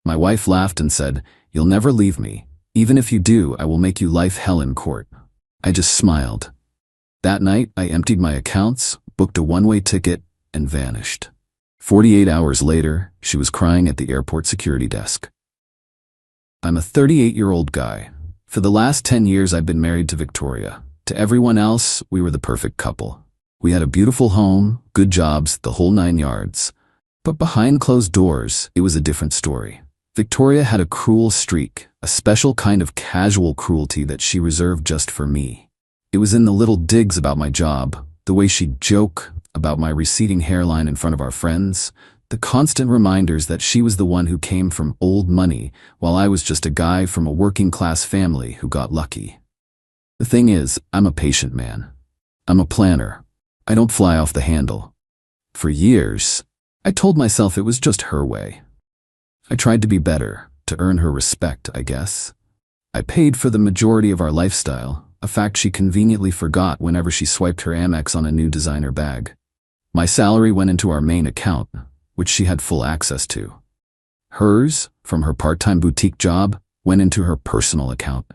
My wife laughed and said, "You'll never leave me. Even if you do, I will make you life hell in court." I just smiled. That night, I emptied my accounts, booked a one-way ticket, and vanished. 48 hours later, she was crying at the airport security desk. I'm a 38-year-old guy. For the last 10 years, I've been married to Victoria. To everyone else, we were the perfect couple. We had a beautiful home, good jobs, the whole 9 yards. But behind closed doors, it was a different story. Victoria had a cruel streak, a special kind of casual cruelty that she reserved just for me. It was in the little digs about my job, the way she'd joke about my receding hairline in front of our friends, the constant reminders that she was the one who came from old money, while I was just a guy from a working-class family who got lucky. The thing is, I'm a patient man. I'm a planner. I don't fly off the handle. For years, I told myself it was just her way. I tried to be better, to earn her respect, I guess. I paid for the majority of our lifestyle, a fact she conveniently forgot whenever she swiped her Amex on a new designer bag. My salary went into our main account, which she had full access to. Hers, from her part-time boutique job, went into her personal account.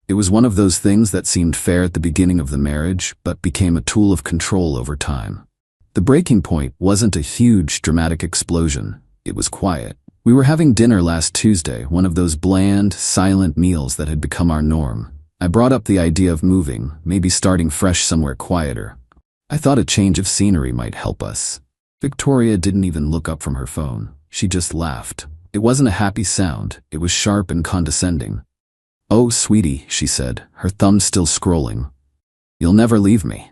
It was one of those things that seemed fair at the beginning of the marriage, but became a tool of control over time. The breaking point wasn't a huge, dramatic explosion. It was quiet. We were having dinner last Tuesday, one of those bland, silent meals that had become our norm. I brought up the idea of moving, maybe starting fresh somewhere quieter. I thought a change of scenery might help us. Victoria didn't even look up from her phone. She just laughed. It wasn't a happy sound. It was sharp and condescending. "Oh, sweetie," she said, her thumb still scrolling. "You'll never leave me."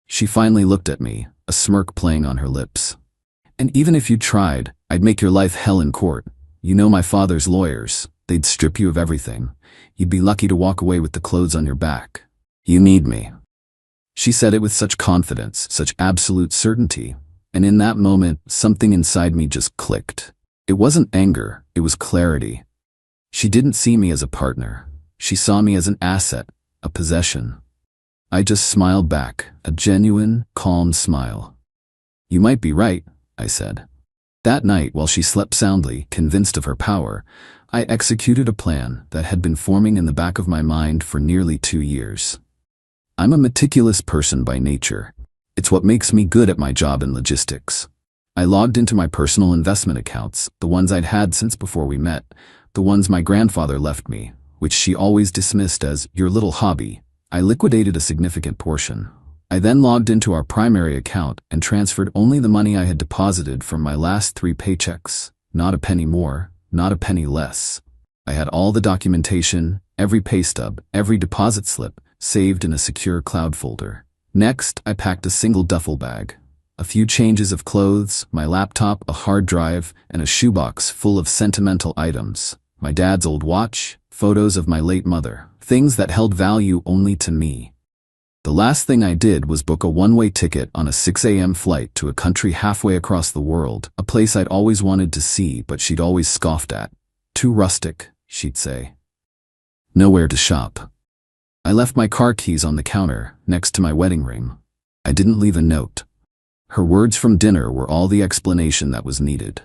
She finally looked at me, a smirk playing on her lips. "And even if you tried, I'd make your life hell in court. You know my father's lawyers. They'd strip you of everything. You'd be lucky to walk away with the clothes on your back. You need me." She said it with such confidence, such absolute certainty, and in that moment, something inside me just clicked. It wasn't anger, it was clarity. She didn't see me as a partner. She saw me as an asset, a possession. I just smiled back, a genuine, calm smile. "You might be right," I said. That night, while she slept soundly, convinced of her power, I executed a plan that had been forming in the back of my mind for nearly 2 years. I'm a meticulous person by nature. It's what makes me good at my job in logistics. I logged into my personal investment accounts, the ones I'd had since before we met, the ones my grandfather left me, which she always dismissed as your little hobby. I liquidated a significant portion. I then logged into our primary account and transferred only the money I had deposited from my last 3 paychecks, not a penny more, not a penny less. I had all the documentation, every pay stub, every deposit slip, saved in a secure cloud folder. Next, I packed a single duffel bag. A few changes of clothes, my laptop, a hard drive, and a shoebox full of sentimental items. My dad's old watch, photos of my late mother, things that held value only to me. The last thing I did was book a one-way ticket on a 6 a.m. flight to a country halfway across the world, a place I'd always wanted to see but she'd always scoffed at. "Too rustic," she'd say. "Nowhere to shop." I left my car keys on the counter, next to my wedding ring. I didn't leave a note. Her words from dinner were all the explanation that was needed.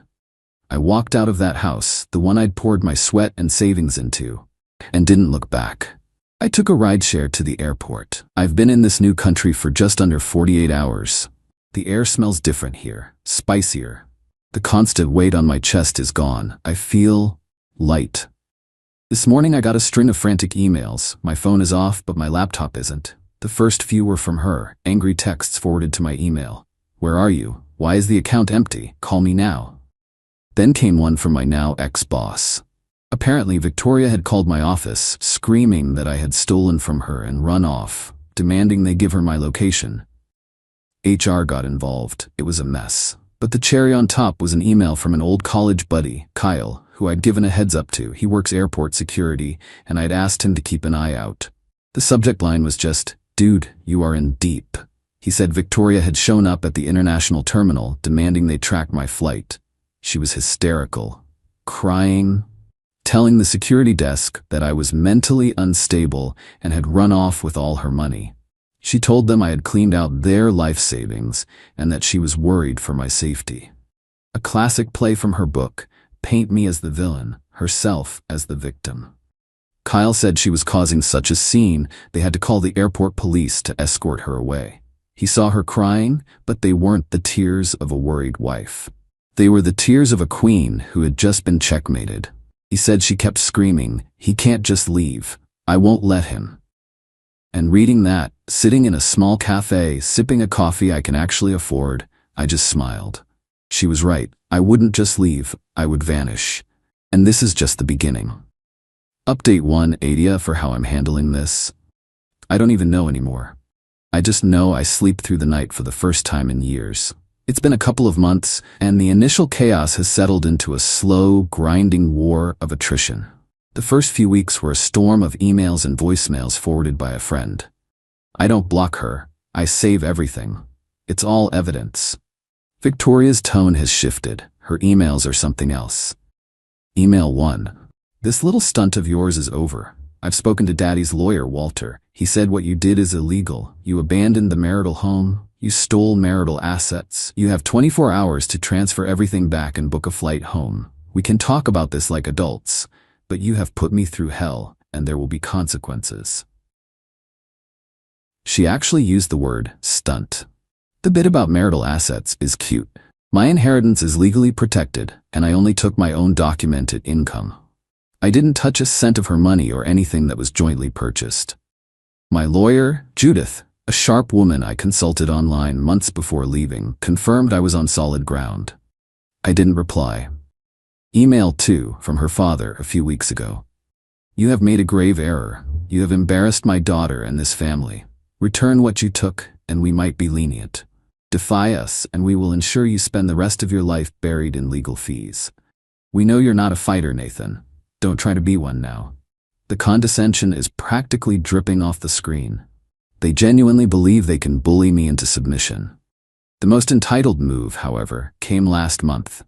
I walked out of that house, the one I'd poured my sweat and savings into, and didn't look back. I took a rideshare to the airport. I've been in this new country for just under 48 hours. The air smells different here, spicier. The constant weight on my chest is gone. I feel light. This morning I got a string of frantic emails. My phone is off, but my laptop isn't. The first few were from her, angry texts forwarded to my email. "Where are you? Why is the account empty? Call me now." Then came one from my now ex-boss. Apparently, Victoria had called my office, screaming that I had stolen from her and run off, demanding they give her my location. HR got involved. It was a mess. But the cherry on top was an email from an old college buddy, Kyle, who I'd given a heads up to. He works airport security, and I'd asked him to keep an eye out. The subject line was just, "Dude, you are in deep." He said Victoria had shown up at the international terminal, demanding they track my flight. She was hysterical, crying, telling the security desk that I was mentally unstable and had run off with all her money. She told them I had cleaned out their life savings and that she was worried for my safety. A classic play from her book, paint me as the villain, herself as the victim. Kyle said she was causing such a scene, they had to call the airport police to escort her away. He saw her crying, but they weren't the tears of a worried wife. They were the tears of a queen who had just been checkmated. He said she kept screaming, "He can't just leave. I won't let him." And reading that, sitting in a small cafe, sipping a coffee I can actually afford, I just smiled. She was right. I wouldn't just leave, I would vanish. And this is just the beginning. Update 1 idea for how I'm handling this. I don't even know anymore. I just know I sleep through the night for the first time in years. It's been a couple of months, and the initial chaos has settled into a slow, grinding war of attrition. The first few weeks were a storm of emails and voicemails forwarded by a friend. I don't block her. I save everything. It's all evidence. Victoria's tone has shifted. Her emails are something else. Email 1. This little stunt of yours is over. I've spoken to Daddy's lawyer, Walter. He said what you did is illegal. You abandoned the marital home. You stole marital assets. You have 24 hours to transfer everything back and book a flight home. We can talk about this like adults, but you have put me through hell, and there will be consequences. She actually used the word stunt. The bit about marital assets is cute. My inheritance is legally protected, and I only took my own documented income. I didn't touch a cent of her money or anything that was jointly purchased. My lawyer, Judith, a sharp woman I consulted online months before leaving, confirmed I was on solid ground. I didn't reply. Email 2 from her father a few weeks ago. You have made a grave error. You have embarrassed my daughter and this family. Return what you took, and we might be lenient. Defy us, and we will ensure you spend the rest of your life buried in legal fees. We know you're not a fighter, Nathan. Don't try to be one now. The condescension is practically dripping off the screen. They genuinely believe they can bully me into submission. The most entitled move, however, came last month.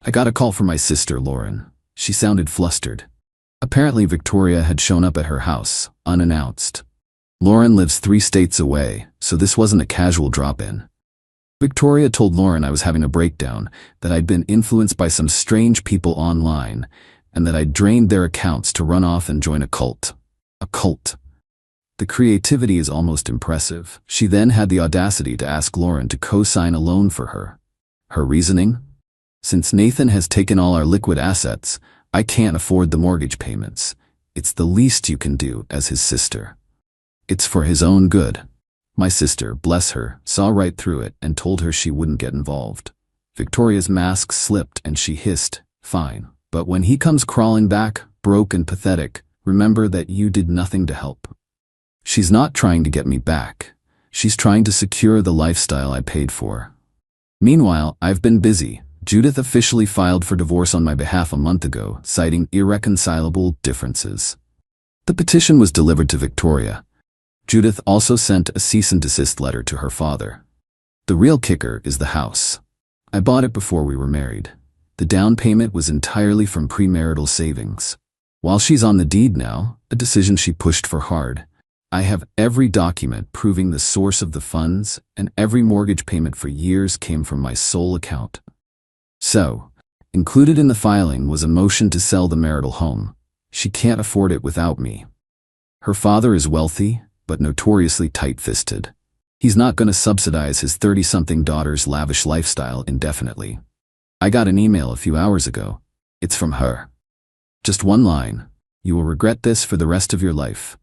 I got a call from my sister, Lauren. She sounded flustered. Apparently, Victoria had shown up at her house, unannounced. Lauren lives 3 states away, so this wasn't a casual drop-in. Victoria told Lauren I was having a breakdown, that I'd been influenced by some strange people online, and that I'd drained their accounts to run off and join a cult. A cult. The creativity is almost impressive. She then had the audacity to ask Lauren to co-sign a loan for her. Her reasoning? Since Nathan has taken all our liquid assets, I can't afford the mortgage payments. It's the least you can do as his sister. It's for his own good. My sister, bless her, saw right through it and told her she wouldn't get involved. Victoria's mask slipped and she hissed, "Fine. But when he comes crawling back, broke and pathetic, remember that you did nothing to help." She's not trying to get me back. She's trying to secure the lifestyle I paid for. Meanwhile, I've been busy. Judith officially filed for divorce on my behalf a month ago, citing irreconcilable differences. The petition was delivered to Victoria. Judith also sent a cease and desist letter to her father. The real kicker is the house. I bought it before we were married. The down payment was entirely from premarital savings. While she's on the deed now, a decision she pushed for hard, I have every document proving the source of the funds, and every mortgage payment for years came from my sole account. So, included in the filing was a motion to sell the marital home. She can't afford it without me. Her father is wealthy, but notoriously tight-fisted. He's not going to subsidize his 30-something daughter's lavish lifestyle indefinitely. I got an email a few hours ago. It's from her. Just one line. You will regret this for the rest of your life.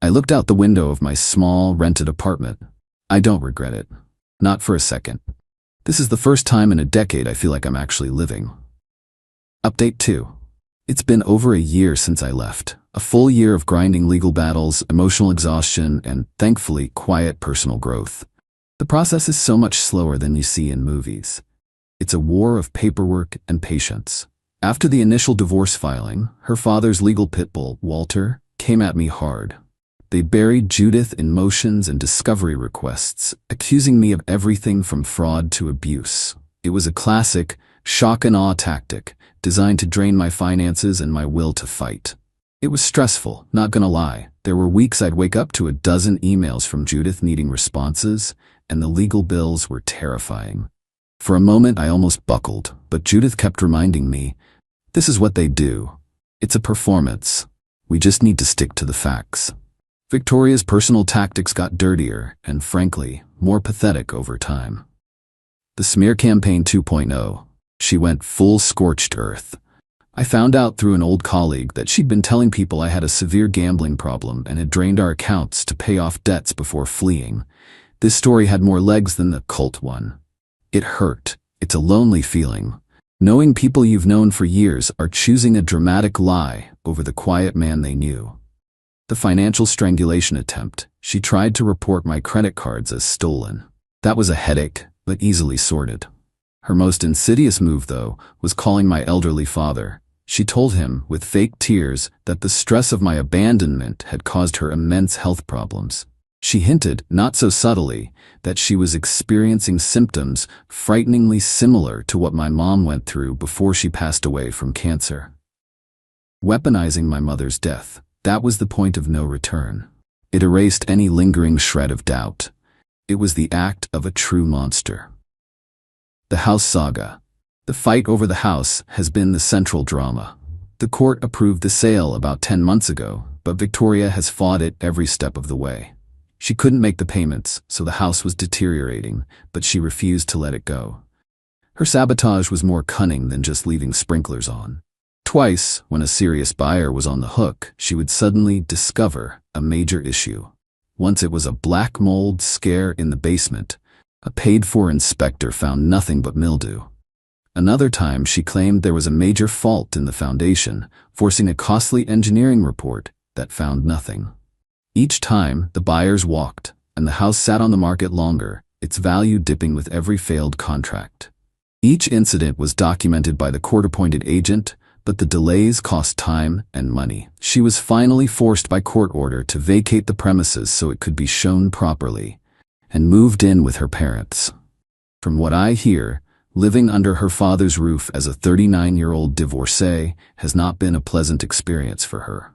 I looked out the window of my small, rented apartment. I don't regret it. Not for a second. This is the first time in a decade I feel like I'm actually living. Update 2. It's been over a year since I left. A full year of grinding legal battles, emotional exhaustion, and, thankfully, quiet personal growth. The process is so much slower than you see in movies. It's a war of paperwork and patience. After the initial divorce filing, her father's legal pit bull, Walter, came at me hard. They buried Judith in motions and discovery requests, accusing me of everything from fraud to abuse. It was a classic shock and awe tactic, designed to drain my finances and my will to fight. It was stressful, not gonna lie. There were weeks I'd wake up to a dozen emails from Judith needing responses, and the legal bills were terrifying. For a moment I almost buckled, but Judith kept reminding me, This is what they do. It's a performance. We just need to stick to the facts. Victoria's personal tactics got dirtier and, frankly, more pathetic over time. The smear campaign 2.0. She went full scorched earth. I found out through an old colleague that she'd been telling people I had a severe gambling problem and had drained our accounts to pay off debts before fleeing. This story had more legs than the cult one. It hurt. It's a lonely feeling. Knowing people you've known for years are choosing a dramatic lie over the quiet man they knew. The financial strangulation attempt. She tried to report my credit cards as stolen. That was a headache, but easily sorted. Her most insidious move, though, was calling my elderly father. She told him, with fake tears, that the stress of my abandonment had caused her immense health problems. She hinted, not so subtly, that she was experiencing symptoms frighteningly similar to what my mom went through before she passed away from cancer. Weaponizing my mother's death, that was the point of no return. It erased any lingering shred of doubt. It was the act of a true monster. The house saga. The fight over the house has been the central drama. The court approved the sale about 10 months ago, but Victoria has fought it every step of the way. She couldn't make the payments, so the house was deteriorating, but she refused to let it go. Her sabotage was more cunning than just leaving sprinklers on. Twice, when a serious buyer was on the hook, she would suddenly discover a major issue. Once it was a black mold scare in the basement. A paid-for inspector found nothing but mildew. Another time, she claimed there was a major fault in the foundation, forcing a costly engineering report that found nothing. Each time, the buyers walked, and the house sat on the market longer, its value dipping with every failed contract. Each incident was documented by the court-appointed agent, but the delays cost time and money. She was finally forced by court order to vacate the premises so it could be shown properly, and moved in with her parents. From what I hear, living under her father's roof as a 39-year-old divorcee has not been a pleasant experience for her.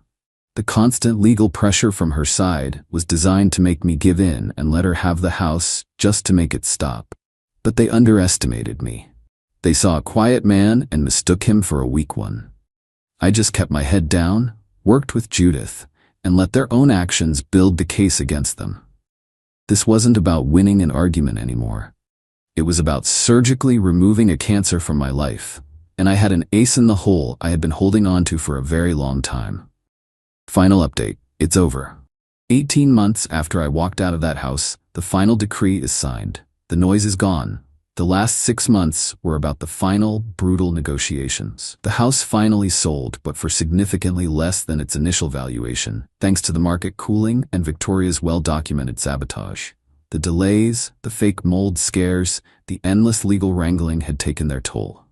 The constant legal pressure from her side was designed to make me give in and let her have the house just to make it stop. But they underestimated me. They saw a quiet man and mistook him for a weak one. I just kept my head down, worked with Judith, and let their own actions build the case against them. This wasn't about winning an argument anymore. It was about surgically removing a cancer from my life, and I had an ace in the hole I had been holding on to for a very long time. Final update, it's over. 18 months after I walked out of that house, the final decree is signed. The noise is gone. The last 6 months were about the final, brutal negotiations. The house finally sold, but for significantly less than its initial valuation, thanks to the market cooling and Victoria's well-documented sabotage. The delays, the fake mold scares, the endless legal wrangling had taken their toll.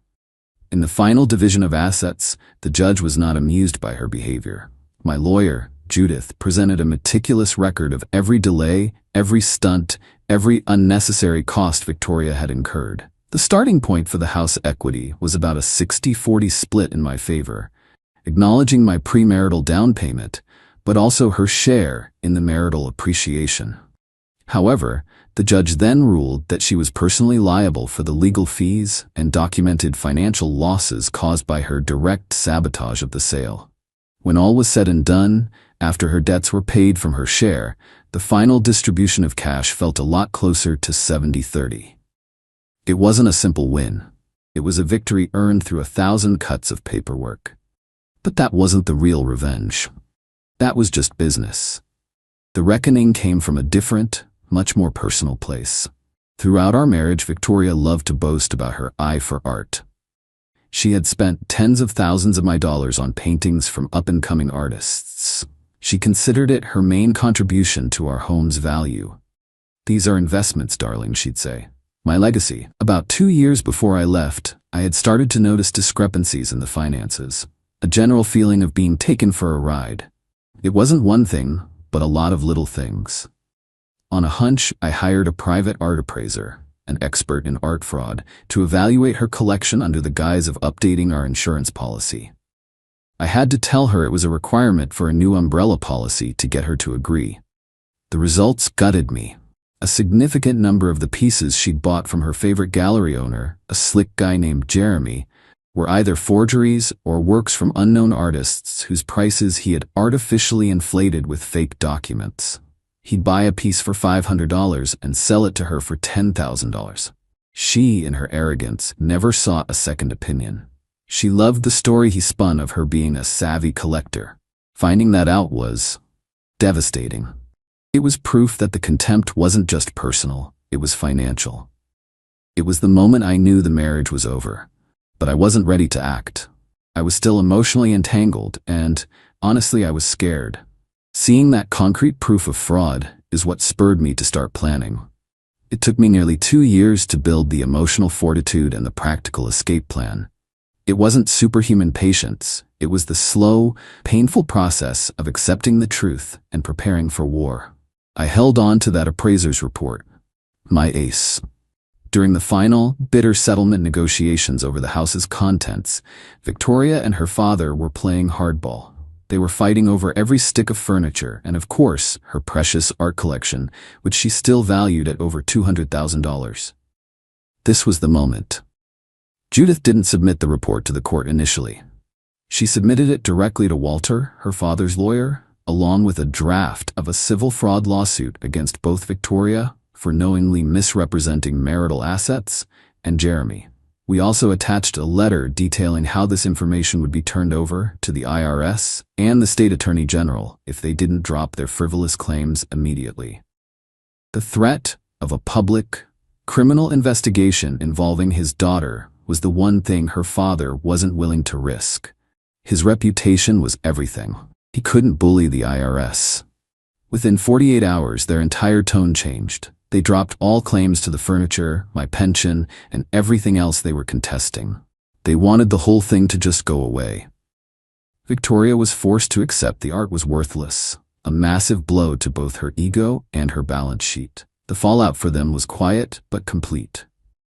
In the final division of assets, the judge was not amused by her behavior. My lawyer, Judith, presented a meticulous record of every delay, every stunt, every unnecessary cost Victoria had incurred. The starting point for the house equity was about a 60-40 split in my favor, acknowledging my premarital down payment, but also her share in the marital appreciation. However, the judge then ruled that she was personally liable for the legal fees and documented financial losses caused by her direct sabotage of the sale. When all was said and done, after her debts were paid from her share, the final distribution of cash felt a lot closer to 70-30. It wasn't a simple win. It was a victory earned through 1,000 cuts of paperwork. But that wasn't the real revenge. That was just business. The reckoning came from a different, much more personal place. Throughout our marriage, Victoria loved to boast about her eye for art. She had spent tens of thousands of my dollars on paintings from up-and-coming artists. She considered it her main contribution to our home's value. "These are investments, darling," she'd say. My legacy. About 2 years before I left, I had started to notice discrepancies in the finances, a general feeling of being taken for a ride. It wasn't one thing, but a lot of little things. On a hunch, I hired a private art appraiser, an expert in art fraud, to evaluate her collection under the guise of updating our insurance policy. I had to tell her it was a requirement for a new umbrella policy to get her to agree. The results gutted me. A significant number of the pieces she'd bought from her favorite gallery owner, a slick guy named Jeremy, were either forgeries or works from unknown artists whose prices he had artificially inflated with fake documents. He'd buy a piece for $500 and sell it to her for $10,000. She, in her arrogance, never sought a second opinion. She loved the story he spun of her being a savvy collector. Finding that out was devastating. It was proof that the contempt wasn't just personal, it was financial. It was the moment I knew the marriage was over. But I wasn't ready to act. I was still emotionally entangled, and honestly, I was scared. Seeing that concrete proof of fraud is what spurred me to start planning. It took me nearly 2 years to build the emotional fortitude and the practical escape plan. It wasn't superhuman patience, it was the slow, painful process of accepting the truth and preparing for war. I held on to that appraiser's report, my ace. During the final, bitter settlement negotiations over the house's contents, Victoria and her father were playing hardball. They were fighting over every stick of furniture and, of course, her precious art collection, which she still valued at over $200,000. This was the moment. Judith didn't submit the report to the court initially. She submitted it directly to Walter, her father's lawyer, along with a draft of a civil fraud lawsuit against both Victoria for knowingly misrepresenting marital assets and Jeremy. We also attached a letter detailing how this information would be turned over to the IRS and the state attorney general if they didn't drop their frivolous claims immediately. The threat of a public, criminal investigation involving his daughter was the one thing her father wasn't willing to risk. His reputation was everything. He couldn't bully the IRS. Within 48 hours, their entire tone changed. They dropped all claims to the furniture, my pension, and everything else they were contesting. They wanted the whole thing to just go away. Victoria was forced to accept the art was worthless, a massive blow to both her ego and her balance sheet. The fallout for them was quiet but complete.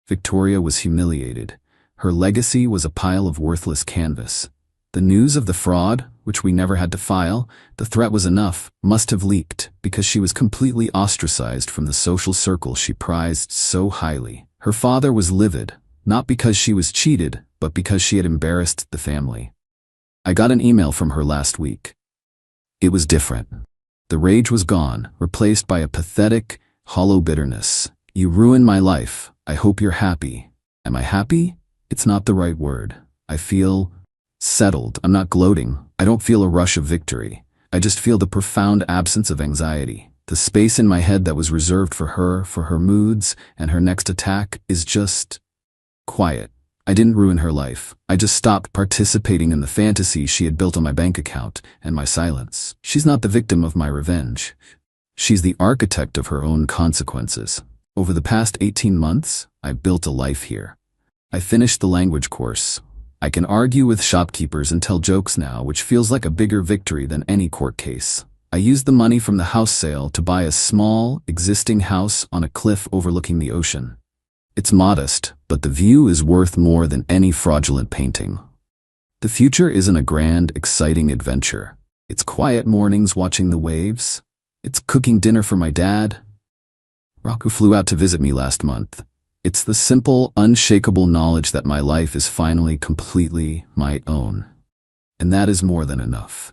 Victoria was humiliated. Her legacy was a pile of worthless canvas. The news of the fraud, which we never had to file, the threat was enough, must have leaked, because she was completely ostracized from the social circle she prized so highly. Her father was livid, not because she was cheated, but because she had embarrassed the family. I got an email from her last week. It was different. The rage was gone, replaced by a pathetic, hollow bitterness. You ruined my life. I hope you're happy. Am I happy? It's not the right word. I feel settled. I'm not gloating. I don't feel a rush of victory. I just feel the profound absence of anxiety. The space in my head that was reserved for her moods, and her next attack is just quiet. I didn't ruin her life. I just stopped participating in the fantasy she had built on my bank account and my silence. She's not the victim of my revenge. She's the architect of her own consequences. Over the past 18 months, I've built a life here. I finished the language course. I can argue with shopkeepers and tell jokes now, which feels like a bigger victory than any court case. I used the money from the house sale to buy a small, existing house on a cliff overlooking the ocean. It's modest, but the view is worth more than any fraudulent painting. The future isn't a grand, exciting adventure. It's quiet mornings watching the waves. It's cooking dinner for my dad. Rocco flew out to visit me last month. It's the simple, unshakable knowledge that my life is finally completely my own. And that is more than enough.